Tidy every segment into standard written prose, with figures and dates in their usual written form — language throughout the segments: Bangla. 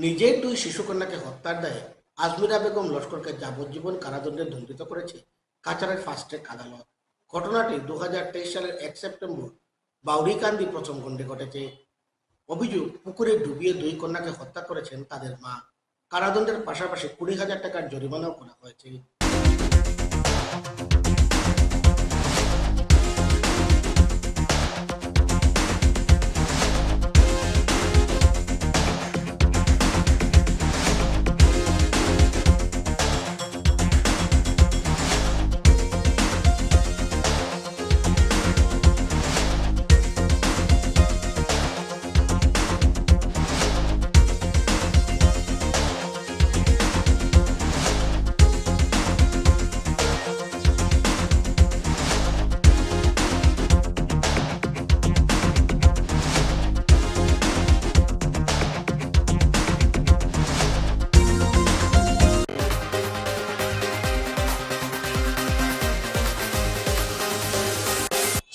নিজের দুই শিশুকন্যাকে হত্যার দায়ে আজমিরা বেগম লস্করকে যাবজ্জীবন কারাদণ্ডে দণ্ডিত করেছে কাছাড়ের ফাস্ট ট্র্যাক আদালত। ঘটনাটি 2023 সালের 1 সেপ্টেম্বর বাউরিকান্দি প্রথম খণ্ডে ঘটেছে। অভিযোগ, পুকুরে ডুবিয়ে দুই কন্যাকে হত্যা করেছেন তাদের মা। কারাদণ্ডের পাশাপাশি 20,000 টাকার জরিমানাও করা হয়েছে।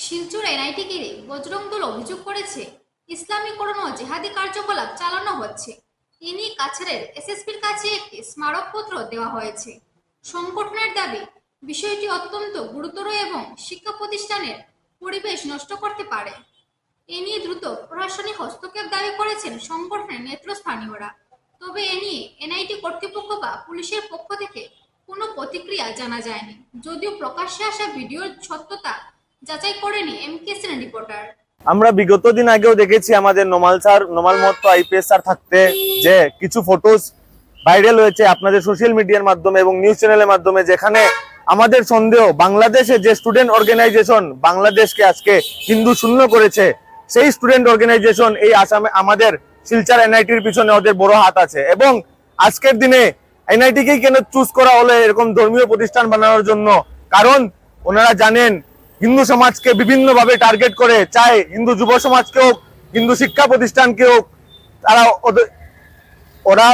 শিলচর এনআইটি ঘিরে বজরং দল অভিযোগ করেছে ইসলামীকরণ ও জেহাদি কার্যকলাপ চালানো হচ্ছে। এ নিয়ে কাছাড়ের এসএসপির কাছে একটি স্মারকপত্র দেওয়া হয়েছে। সংগঠনের দাবি, বিষয়টি অত্যন্ত গুরুতর এবং শিক্ষা প্রতিষ্ঠানের পরিবেশ নষ্ট করতে পারে। এ নিয়ে দ্রুত প্রশাসনিক হস্তক্ষেপ দাবি করেছেন সংগঠনের নেতৃস্থানীয়রা। তবে এ নিয়ে এনআইটি কর্তৃপক্ষ বা পুলিশের পক্ষ থেকে কোনো প্রতিক্রিয়া জানা যায়নি, যদিও প্রকাশ্যে আসা ভিডিওর সত্যতা যাচাই করেনি এমকেসিএন রিপোর্টার। আমরা বিগত দিন আগেও দেখেছি আমাদের নোমাল মহতো আইপিএস স্যার থাকতে যে কিছু ফটোস ভাইরাল হয়েছে আপনাদের সোশ্যাল মিডিয়ার মাধ্যমে এবং নিউজ চ্যানেলের মাধ্যমে, যেখানে আমাদের সন্দেহ বাংলাদেশে যে স্টুডেন্ট অর্গানাইজেশন বাংলাদেশকে আজকে হিন্দু শূন্য করেছে, সেই স্টুডেন্ট অর্গানাইজেশন এই আসামে আমাদের শিলচর এনআইটির পিছনে ওদের বড় হাত আছে। এবং আজকের দিনে এনআইটিকেই কেন চুজ করা হলো এরকম ধর্মীয় প্রতিষ্ঠান বানানোর জন্য? কারণ ওনারা জানেন হিন্দু সমাজকে বিভিন্নভাবে টার্গেট করে, চায় হিন্দু যুব সমাজকে হোক, হিন্দু শিক্ষা প্রতিষ্ঠানকে হোক, তারা ওরা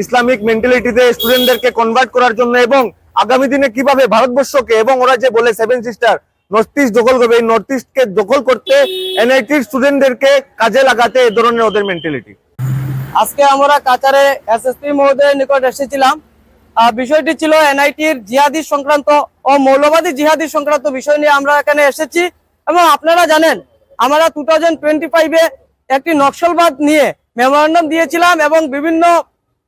ইসলামিক মেন্টালিটিতে স্টুডেন্টদেরকে কনভার্ট করার জন্য এবং আগামী দিনে কিভাবে ভারতবর্ষকে, এবং ওরা যে বলে 7 সিস্টার নর্থ ইস্ট দখল করবে, এই নর্থ ইস্টকে দখল করতে এনআইটির স্টুডেন্টদেরকে কাজে লাগাতে এই ধরনের ওদের মেন্টালিটি। আজকে আমরা কাছাড়ে এসএসপি মহোদয়ের নিকট এসেছিলাম। বিষয়টি ছিল এনআইটির জিহাদি সংক্রান্ত ও মৌলবাদী জিহাদি সংক্রান্ত বিষয় নিয়ে আমরা এখানে এসেছি। এবং আপনারা জানেন আমরা 2025-এ একটি নকশালবাদ নিয়ে মেমোরান্ডাম দিয়েছিলাম এবং বিভিন্ন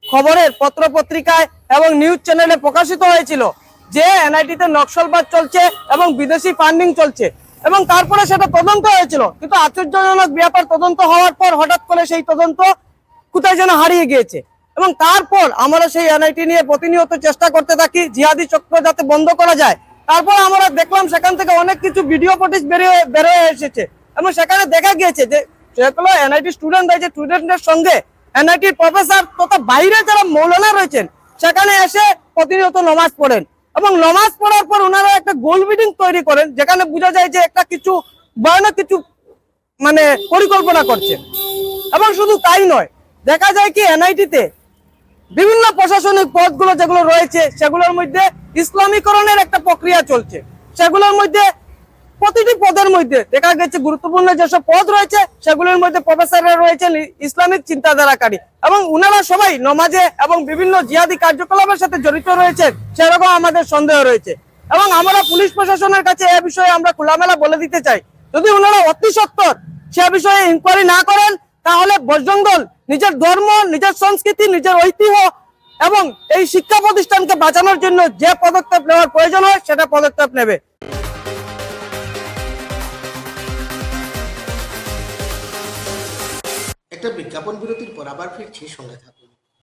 খবরের পত্র পত্রিকায় এবং নিউজ চ্যানেলে প্রকাশিত হয়েছিল যে এনআইটিতে নকশালবাদ চলছে এবং বিদেশি ফান্ডিং চলছে, এবং তারপরে সেটা তদন্ত হয়েছিল। কিন্তু আশ্চর্যজনক ব্যাপার, তদন্ত হওয়ার পর হঠাৎ করে সেই তদন্ত কোথায় যেন হারিয়ে গিয়েছে। এবং তারপর আমরা সেই এনআইটি নিয়ে প্রতিনিয়ত চেষ্টা করতে থাকি জিহাদি চক্র যাতে বন্ধ করা যায়। তারপর আমরা দেখলাম সেখান থেকে অনেক কিছু ভিডিও ফুটেজ বেরিয়ে এসেছে এবং সেখানে দেখা গিয়েছে যে সেগুলো এনআইটি স্টুডেন্ট রয়েছে, স্টুডেন্টদের সঙ্গে এনআইটির প্রফেসর তথা বাইরে যারা মৌলানা রয়েছেন সেখানে এসে প্রতিনিয়ত নমাজ পড়েন। এবং নমাজ পড়ার পর ওনারা একটা গোল মিটিং তৈরি করেন, যেখানে বোঝা যায় যে একটা কিছু ভয়ানক কিছু পরিকল্পনা করছেন। এবং শুধু তাই নয়, দেখা যায় কি এনআইটিতে বিভিন্ন প্রশাসনিক পদগুলো যেগুলো রয়েছে সেগুলোর মধ্যে ইসলামীকরণের একটা প্রক্রিয়া চলছে। সেগুলোর মধ্যে প্রতিটি পদের মধ্যে দেখা গেছে গুরুত্বপূর্ণ যেসব পদ রয়েছে সেগুলোর মধ্যে প্রফেসররা রয়েছেন ইসলামিক চিন্তাধারাকারী, এবং উনারা সবাই নমাজে এবং বিভিন্ন জিহাদি কার্যকলাপের সাথে জড়িত রয়েছে সেরকম আমাদের সন্দেহ রয়েছে। এবং আমরা পুলিশ প্রশাসনের কাছে এ বিষয়ে আমরা খোলামেলা বলে দিতে চাই, যদি ওনারা অতি সত্বর সে বিষয়ে ইনকোয়ারি না করেন তাহলে বজরং দল নিজের ধর্ম, নিজের সংস্কৃতি, নিজের ঐতিহ্য এবং এই শিক্ষা প্রতিষ্ঠানকে বাঁচানোর জন্য যে পদক্ষেপ নেওয়ার প্রয়োজন হয় সেটা পদক্ষেপ নেবে। একটা বিজ্ঞাপন বিরতির পর আবার ফিরছি, সঙ্গে থাকুন।